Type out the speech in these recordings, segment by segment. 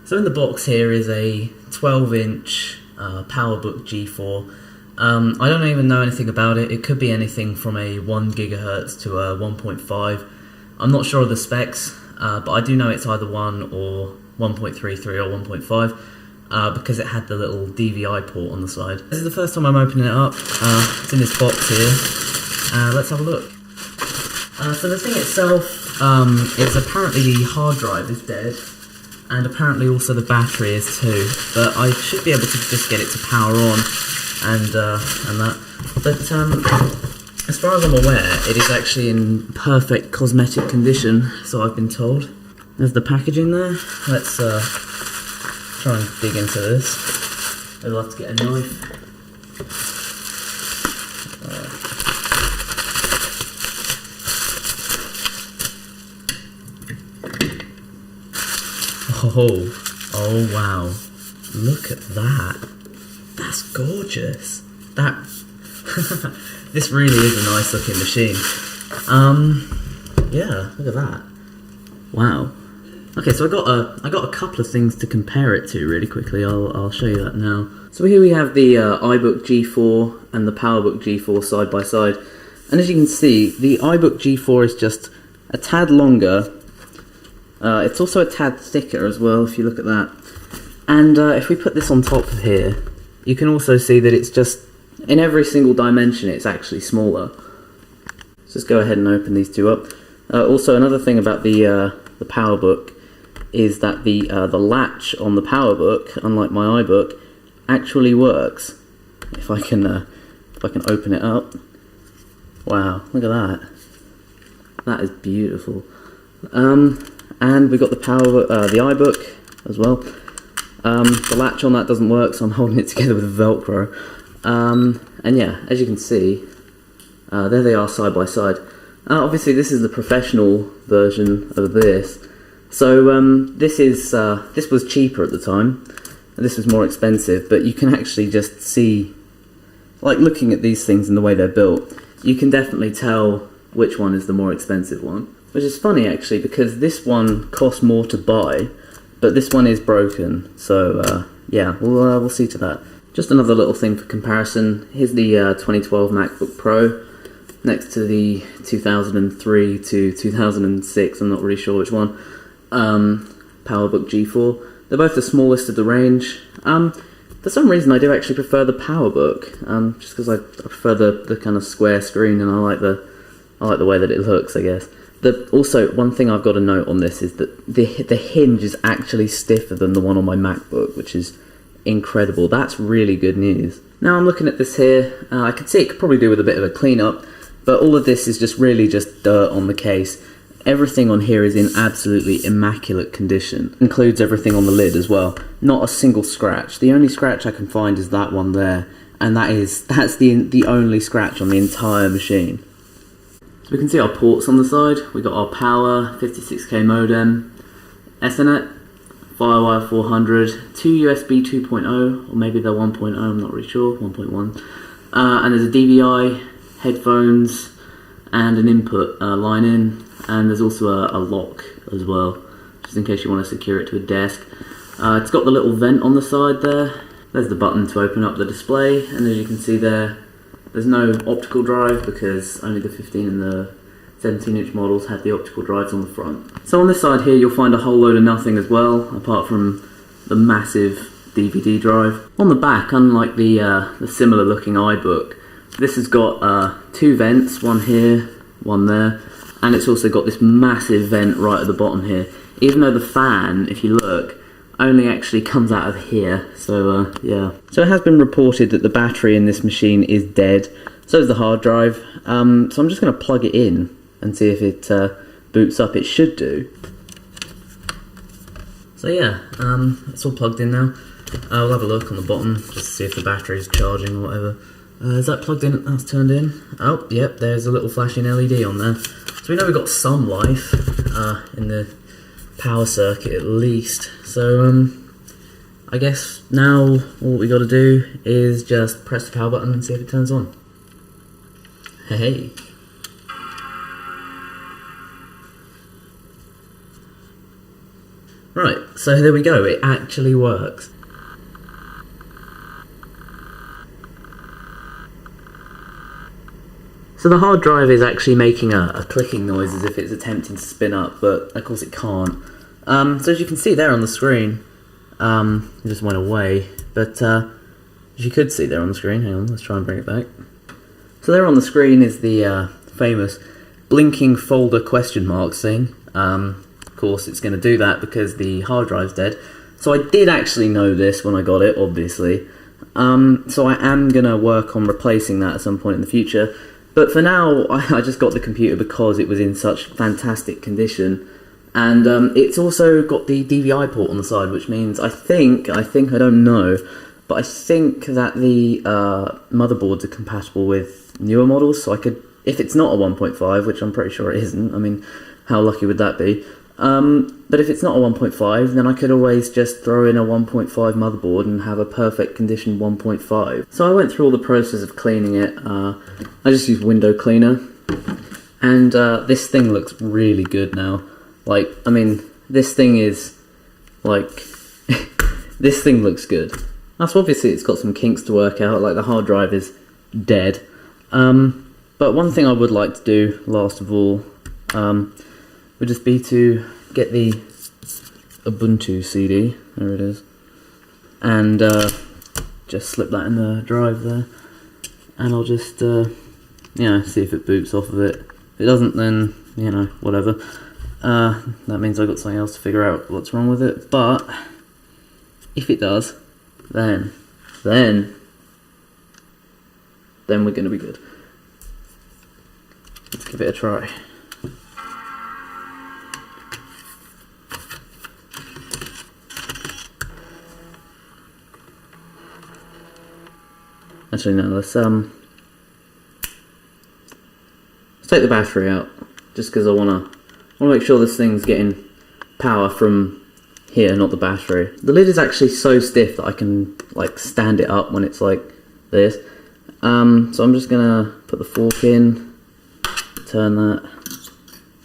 So in the box here is a 12-inch PowerBook G4. I don't even know anything about it. It could be anything from a 1 GHz to a 1.5. I'm not sure of the specs, but I do know it's either 1 or 1.33 or 1.5 because it had the little DVI port on the side. This is the first time I'm opening it up. It's in this box here. Let's have a look. So the thing itself is apparently the hard drive is dead, and apparently also the battery is too, but I should be able to just get it to power on and that. But as far as I'm aware, it is actually in perfect cosmetic condition, so I've been told. There's the packaging there. Let's try and dig into this. I'll have to get a knife. Oh wow, look at that. That's gorgeous. That this really is a nice looking machine. Yeah, look at that. Wow. Okay, so I got a couple of things to compare it to really quickly. I'll show you that now. So here we have the iBook G4 and the PowerBook G4 side by side, and as you can see, the iBook G4 is just a tad longer. It's also a tad thicker as well, if you look at that. And if we put this on top of here, you can also see that it's just, in every single dimension, it's actually smaller. Let's just go ahead and open these two up. Also, another thing about the PowerBook is that the latch on the PowerBook, unlike my iBook, actually works. If I can open it up. Wow, look at that. That is beautiful. And we've got the iBook as well. The latch on that doesn't work, so I'm holding it together with Velcro. And yeah, as you can see, there they are side by side. Obviously, this is the professional version of this. So this was cheaper at the time, and this was more expensive. But you can actually just see, like looking at these things and the way they're built, you can definitely tell which one is the more expensive one. Which is funny actually, because this one costs more to buy, but this one is broken. So yeah, we'll see to that. Just another little thing for comparison. Here's the 2012 MacBook Pro next to the 2003 to 2006. I'm not really sure which one. PowerBook G4. They're both the smallest of the range. For some reason, I do actually prefer the PowerBook, just because I prefer the kind of square screen, and I like the way that it looks, I guess. Also, one thing I've got to note on this is that the hinge is actually stiffer than the one on my MacBook, which is incredible. That's really good news. Now I'm looking at this here. I can see it could probably do with a bit of a cleanup, but all of this is just really just dirt on the case. Everything on here is in absolutely immaculate condition. Includes everything on the lid as well. Not a single scratch. The only scratch I can find is that one there, and that's the only scratch on the entire machine. We can see our ports on the side. We got our power, 56k modem, Ethernet, Firewire 400, two USB 2.0, or maybe they're 1.0, I'm not really sure, 1.1. And there's a DVI, headphones, and an input line in, and there's also a lock as well, just in case you want to secure it to a desk. It's got the little vent on the side there. There's the button to open up the display, and as you can see there's no optical drive because only the 15 and the 17-inch models have the optical drives on the front. So on this side here you'll find a whole load of nothing as well, apart from the massive DVD drive. On the back, unlike the similar looking iBook, this has got two vents, one here, one there, and it's also got this massive vent right at the bottom here, even though the fan, if you look, only actually comes out of here. So yeah. So it has been reported that the battery in this machine is dead. So is the hard drive. So I'm just going to plug it in and see if it boots up. It should do. So yeah, it's all plugged in now. I'll have a look on the bottom just to see if the battery is charging or whatever. Is that plugged in? That's turned in. Oh, yep, there's a little flashing LED on there. So we know we've got some life in the power circuit at least. So I guess now all we got to do is just press the power button and see if it turns on. Hey. Right, so there we go, it actually works. So the hard drive is actually making a clicking noise as if it's attempting to spin up, but of course it can't. So as you can see there on the screen, it just went away, but as you could see there on the screen, hang on, let's try and bring it back. So there on the screen is the famous blinking folder question mark thing. Of course it's going to do that because the hard drive's dead. So I did actually know this when I got it, obviously. So I am going to work on replacing that at some point in the future. But for now, I just got the computer because it was in such fantastic condition. And it's also got the DVI port on the side, which means I think, I don't know, but I think that the motherboards are compatible with newer models, so I could, if it's not a 1.5, which I'm pretty sure it isn't, I mean, how lucky would that be? But if it's not a 1.5, then I could always just throw in a 1.5 motherboard and have a perfect condition 1.5. So I went through all the process of cleaning it. I just used window cleaner, and this thing looks really good now. Like, I mean, this thing is, like, this thing looks good. That's obviously it's got some kinks to work out, like the hard drive is dead. But one thing I would like to do, last of all, would just be to get the Ubuntu CD, there it is, and just slip that in the drive there, and I'll just, you know, see if it boots off of it. If it doesn't, then, you know, whatever. That means I've got something else to figure out what's wrong with it, but if it does, then we're going to be good. Let's give it a try. Actually, no, let's take the battery out, just because I want to make sure this thing's getting power from here, not the battery. The lid is actually so stiff that I can, like, stand it up when it's like this. So I'm just gonna put the fork in, turn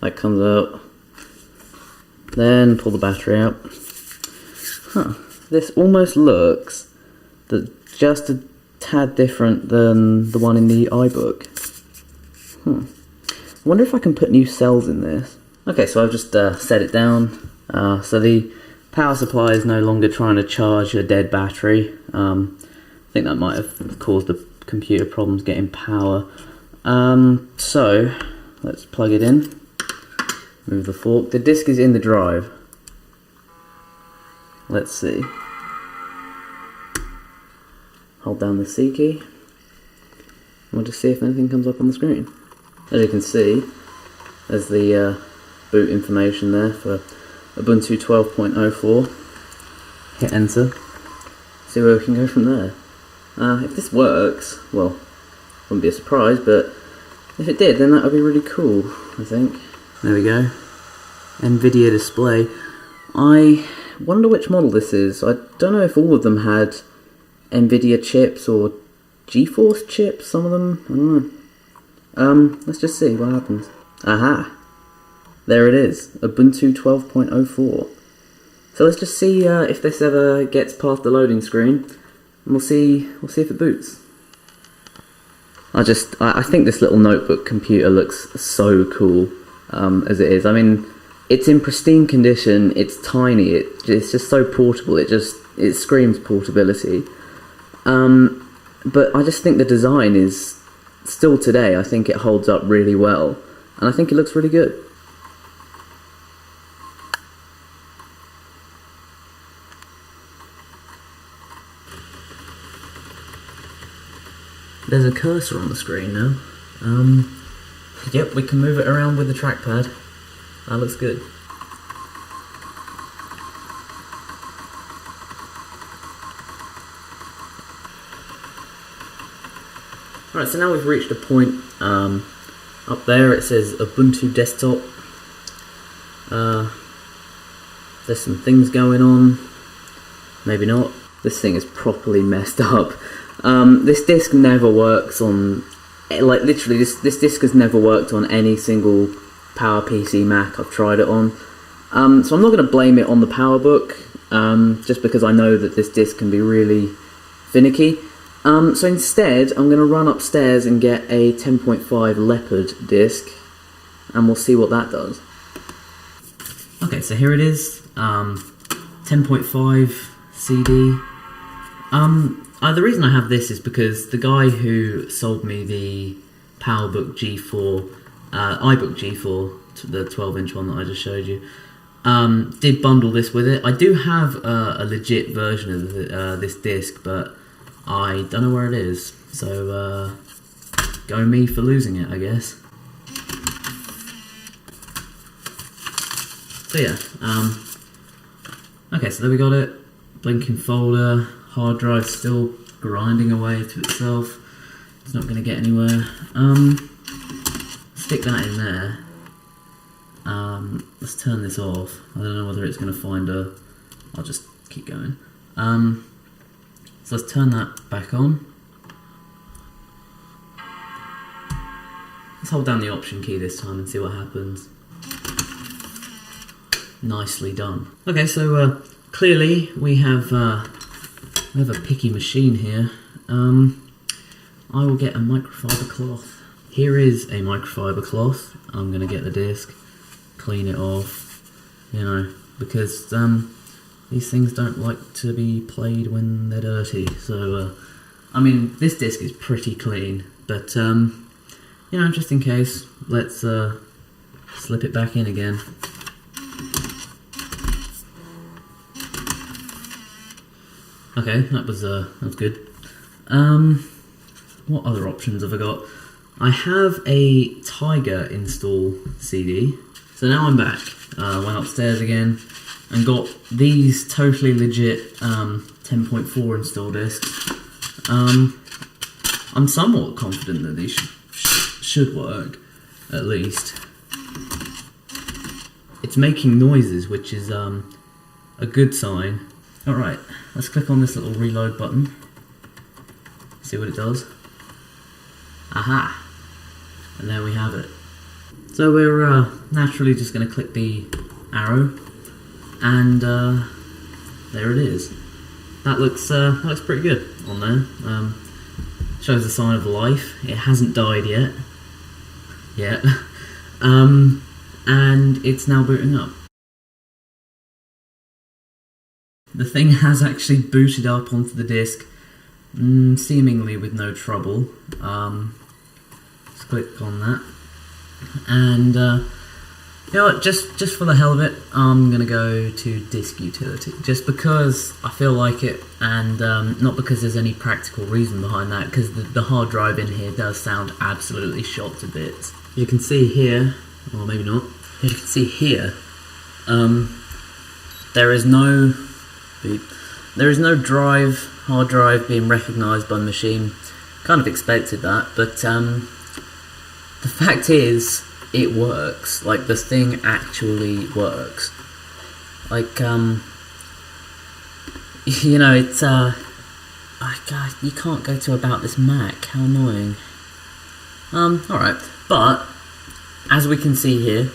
that comes out, then pull the battery out. Huh, this almost looks just a tad different than the one in the iBook. I wonder if I can put new cells in this. Okay, so I've just set it down. So the power supply is no longer trying to charge a dead battery. I think that might have caused the computer problems getting power. So let's plug it in. Move the fork. The disk is in the drive. Let's see. Hold down the C key. We'll just see if anything comes up on the screen. As you can see, there's the boot information there for Ubuntu 12.04. Hit enter. See where we can go from there. If this works, well, wouldn't be a surprise, but if it did, then that would be really cool, I think. There we go. NVIDIA display. I wonder which model this is. I don't know if all of them had NVIDIA chips or GeForce chips, some of them, I don't know. Let's just see what happens. Aha! There it is, Ubuntu 12.04. So let's just see if this ever gets past the loading screen, and we'll see if it boots. I think this little notebook computer looks so cool as it is. I mean, it's in pristine condition, it's tiny, it's just so portable, it screams portability. But I just think the design is, still today, I think it holds up really well, and I think it looks really good. There's a cursor on the screen now. Yep, we can move it around with the trackpad. That looks good. Alright, so now we've reached a point, up there it says Ubuntu Desktop. There's some things going on, maybe not. This thing is properly messed up. This disk never works on, like literally this disk has never worked on any single PowerPC Mac I've tried it on. So I'm not going to blame it on the PowerBook, just because I know that this disc can be really finicky. So instead, I'm going to run upstairs and get a 10.5 Leopard disc, and we'll see what that does. Okay, so here it is, 10.5 CD. The reason I have this is because the guy who sold me the PowerBook G4, iBook G4, the 12-inch one that I just showed you, did bundle this with it. I do have a legit version of this disc, but I don't know where it is, so go me for losing it, I guess. So yeah, okay, so there we got it. Blinking folder, hard drive still grinding away to itself. It's not going to get anywhere. Stick that in there. Let's turn this off. I don't know whether it's going to find a... I'll just keep going. So let's turn that back on. Let's hold down the Option key this time and see what happens. Nicely done. Okay, so clearly we have a picky machine here. I will get a microfiber cloth. Here is a microfiber cloth. I'm going to get the disc, clean it off, you know, because these things don't like to be played when they're dirty. So, I mean, this disc is pretty clean, but, you know, just in case, let's slip it back in again. Okay, that was good. What other options have I got? I have a Tiger install CD. So now I'm back. Went upstairs again and got these totally legit 10.4 install discs. I'm somewhat confident that these should work, at least. It's making noises, which is a good sign. Alright, let's click on this little reload button. See what it does. Aha! And there we have it. So we're naturally just going to click the arrow, and there it is. That looks pretty good on there. Shows a sign of life. It hasn't died yet. And it's now booting up. The thing has actually booted up onto the disc, seemingly with no trouble. Let's click on that, and you know what? Just for the hell of it, I'm gonna go to disk utility, just because I feel like it, and not because there's any practical reason behind that. Because the hard drive in here does sound absolutely shot to bits. You can see here, or maybe not. You can see here, there is no hard drive being recognised by the machine. Kind of expected that, but the fact is, it works. Like, the thing actually works. Like, you know, it's, oh God, you can't go to about this Mac, how annoying. Alright, but, as we can see here,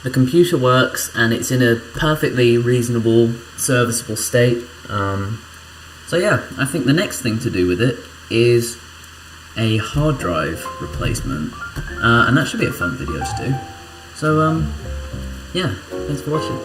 the computer works, and it's in a perfectly reasonable, serviceable state. So yeah, I think the next thing to do with it is a hard drive replacement, and that should be a fun video to do. So yeah, thanks for watching.